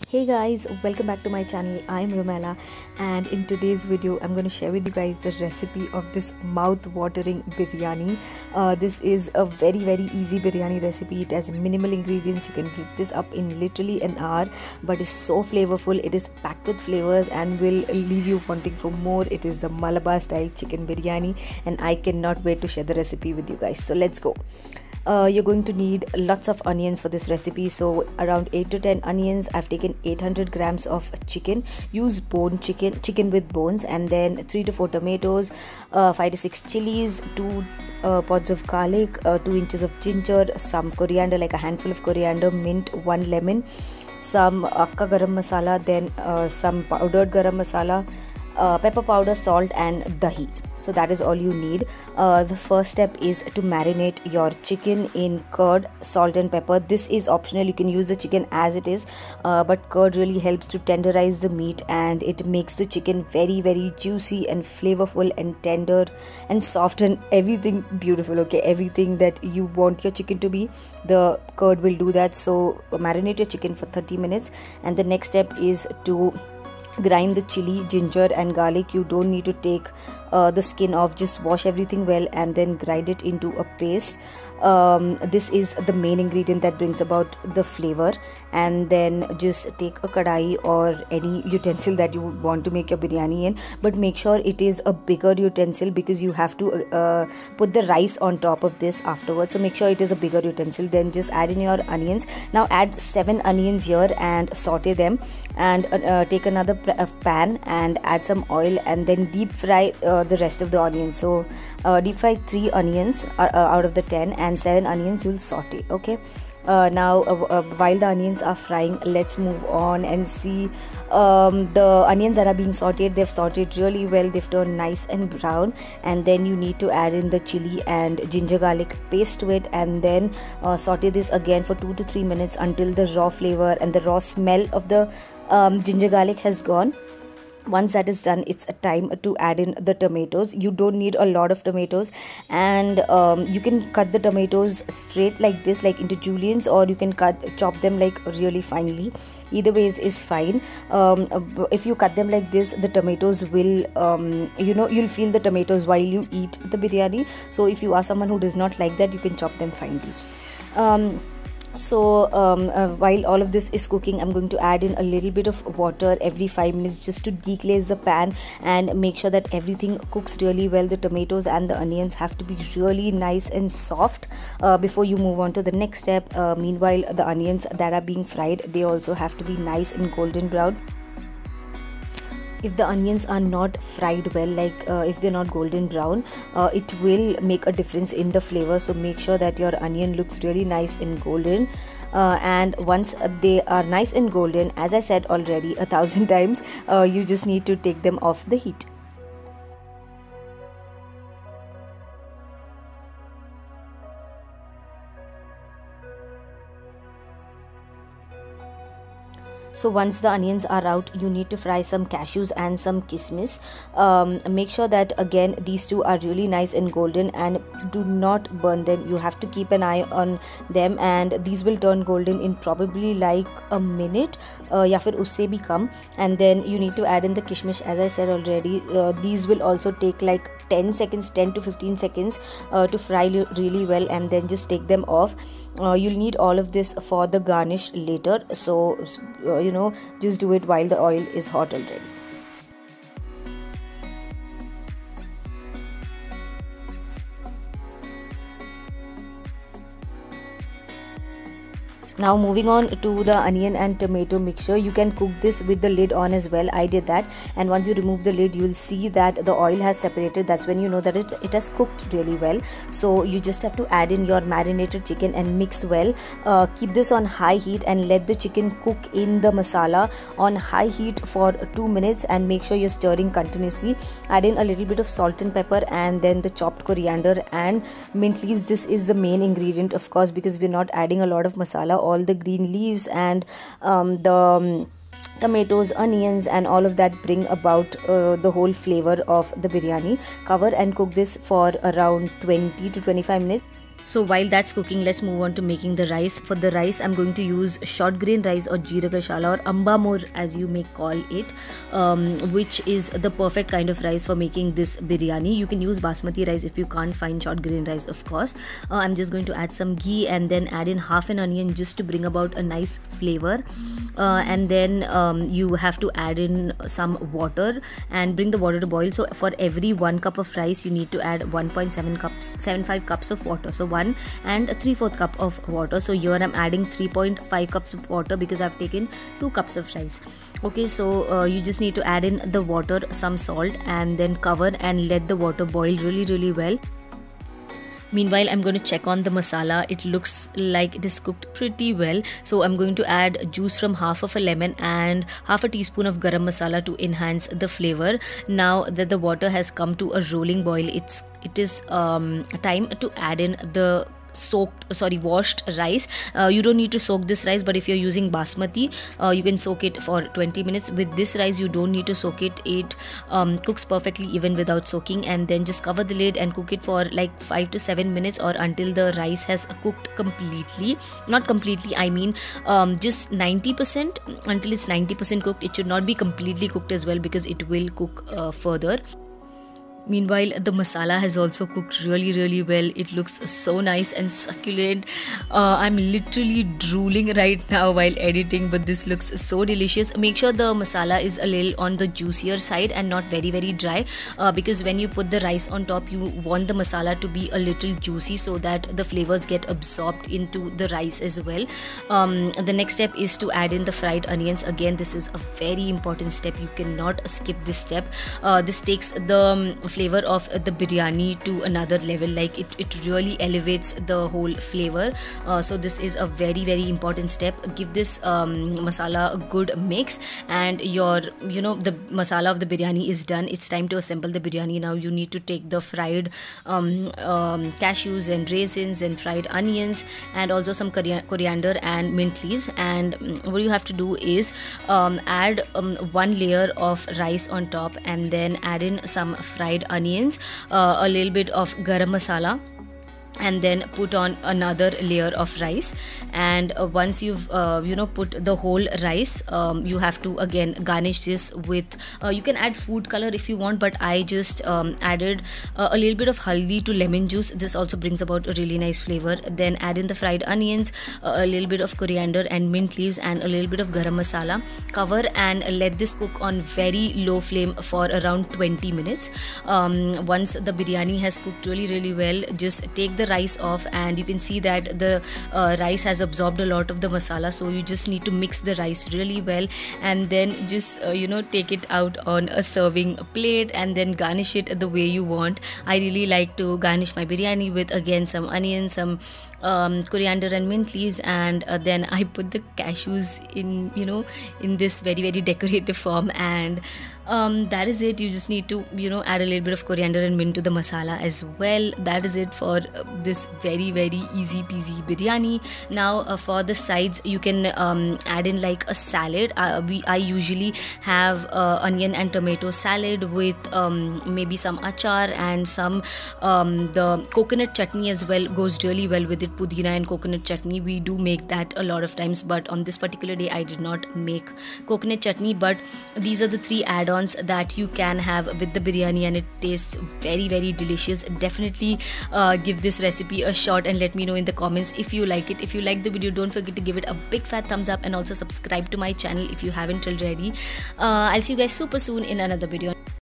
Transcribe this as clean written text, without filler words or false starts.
Hey guys, welcome back to my channel. I'm Romela, and in today's video I'm going to share with you guys the recipe of this mouth-watering biryani. This is a very easy biryani recipe. It has minimal ingredients. You can whip this up in literally an hour, but it's so flavorful. It is packed with flavors and will leave you wanting for more. It is the Malabar style chicken biryani, and I cannot wait to share the recipe with you guys. So let's go. You're going to need lots of onions for this recipe, so around 8 to 10 onions. I've taken 800 grams of chicken. Use bone chicken with bones, and then 3 to 4 tomatoes, 5 to 6 chilies, 2 pods of garlic, 2 inches of ginger, some coriander, like a handful of coriander, mint, 1 lemon, some akka garam masala, then some powdered garam masala, pepper powder, salt, and dahi. So that is all you need. The first step is to marinate your chicken in curd, salt and pepper. This is optional. You can use the chicken as it is, but curd really helps to tenderize the meat, and it makes the chicken very juicy and flavorful and tender and soft and everything beautiful. Okay, everything that you want your chicken to be, the curd will do that. So marinate your chicken for 30 minutes, and the next step is to grind the chili, ginger and garlic. You don't need to take the skin off, just wash everything well and then grind it into a paste. This is the main ingredient that brings about the flavor. And then just take a kadai or any utensil that you would want to make your biryani in, but make sure it is a bigger utensil because you have to put the rice on top of this afterwards. So make sure it is a bigger utensil. Then just add in your onions. Now add 7 onions here and saute them, and take another pan and add some oil, and then deep fry the rest of the onions. So deep fry 3 onions out of the 10, and 7 onions you'll saute. Okay, now while the onions are frying, let's move on and see the onions that are being sauteed. They've sauteed really well, they've turned nice and brown, and then you need to add in the chili and ginger garlic paste to it, and then saute this again for 2 to 3 minutes until the raw flavor and the raw smell of the ginger garlic has gone. Once that is done, it's a time to add in the tomatoes. You don't need a lot of tomatoes, and you can cut the tomatoes straight like this, like into juliennes, or you can chop them like really finely. Either ways is fine. If you cut them like this, the tomatoes will you'll feel the tomatoes while you eat the biryani. So if you are someone who does not like that, you can chop them finely. While all of this is cooking, I'm going to add in a little bit of water every 5 minutes just to deglaze the pan and make sure that everything cooks really well. The tomatoes and the onions have to be really nice and soft before you move on to the next step. Meanwhile, the onions that are being fried, they also have to be nice and golden brown. If the onions are not fried well, like if they're not golden brown, it will make a difference in the flavor. So make sure that your onion looks really nice and golden, and once they are nice and golden, as I said already 1,000 times, you just need to take them off the heat. So once the onions are out, you need to fry some cashews and some kismis. Make sure that again these two are really nice and golden, and do not burn them. You have to keep an eye on them, and these will turn golden in probably like a minute, ya fir usse bhi kam. And then you need to add in the kishmish, as I said already. These will also take like 10 to 15 seconds to fry really well, and then just take them off. You'll need all of this for the garnish later, so just do it while the oil is hot already. Now moving on to the onion and tomato mixture. You can cook this with the lid on as well. I did that, and once you remove the lid, you will see that the oil has separated. That's when you know that it has cooked really well. So you just have to add in your marinated chicken and mix well. Keep this on high heat and let the chicken cook in the masala on high heat for 2 minutes, and make sure you're stirring continuously. Add in a little bit of salt and pepper, and then the chopped coriander and mint leaves. This is the main ingredient, of course, because we're not adding a lot of masala. All the green leaves and the tomatoes, onions and all of that bring about the whole flavor of the biryani. Cover and cook this for around 20 to 25 minutes. So while that's cooking, let's move on to making the rice. For the rice, I'm going to use short grain rice or jeera kashala or amba mor as you may call it, which is the perfect kind of rice for making this biryani. You can use basmati rice if you can't find short grain rice, of course. I'm just going to add some ghee and then add in half an onion just to bring about a nice flavor. And then you have to add in some water and bring the water to boil. So for every 1 cup of rice, you need to add 1.75 cups of water. So 1 and 3/4 cup of water. So here I'm adding 3.5 cups of water because I've taken 2 cups of rice. Okay, so you just need to add in the water, some salt, and then cover and let the water boil really well. Meanwhile, I'm going to check on the masala. It looks like it is cooked pretty well. So I'm going to add juice from half of a lemon and half a teaspoon of garam masala to enhance the flavor. Now that the water has come to a rolling boil, it is time to add in the washed rice. You don't need to soak this rice, but if you're using basmati, you can soak it for 20 minutes. With this rice, you don't need to soak it. It cooks perfectly even without soaking. And then just cover the lid and cook it for like 5 to 7 minutes or until the rice has cooked completely. Not completely, I mean just 90%. Until it's 90% cooked. It should not be completely cooked as well because it will cook further. Meanwhile, the masala has also cooked really well. It looks so nice and succulent. I'm literally drooling right now while editing, but this looks so delicious. Make sure the masala is a little on the juicier side and not very dry, because when you put the rice on top, you want the masala to be a little juicy so that the flavors get absorbed into the rice as well. The next step is to add in the fried onions. Again, this is a very important step. You cannot skip this step. This takes the flavor of the biryani to another level. Like it really elevates the whole flavor. So this is a very important step. Give this masala a good mix and the masala of the biryani is done. It's time to assemble the biryani. Now you need to take the fried cashews and raisins and fried onions and also some coriander and mint leaves, and what you have to do is add 1 layer of rice on top and then add in some fried onions, a little bit of garam masala, and then put on another layer of rice. And once you've put the whole rice, you have to again garnish this with you can add food color if you want, but I just added a little bit of haldi to lemon juice. This also brings about a really nice flavor. Then add in the fried onions, a little bit of coriander and mint leaves, and a little bit of garam masala. Cover and let this cook on very low flame for around 20 minutes. Once the biryani has cooked really well, just take the rice off, and you can see that the rice has absorbed a lot of the masala. So you just need to mix the rice really well and then just take it out on a serving plate and then garnish it the way you want. I really like to garnish my biryani with again some onions, some coriander and mint leaves, and then I put the cashews in this very decorative form, and that is it. You just need to add a little bit of coriander and mint to the masala as well. That is it for this very easy peasy biryani. Now for the sides, you can add in like a salad. I usually have onion and tomato salad with maybe some achar and some the coconut chutney as well goes really well with it. Pudina and coconut chutney, we do make that a lot of times, but on this particular day I did not make coconut chutney. But these are the 3 add-ons that you can have with the biryani, and it tastes very delicious. Definitely give this recipe a shot and let me know in the comments if you like it. If you like the video, don't forget to give it a big fat thumbs up and also subscribe to my channel if you haven't already. I'll see you guys super soon in another video.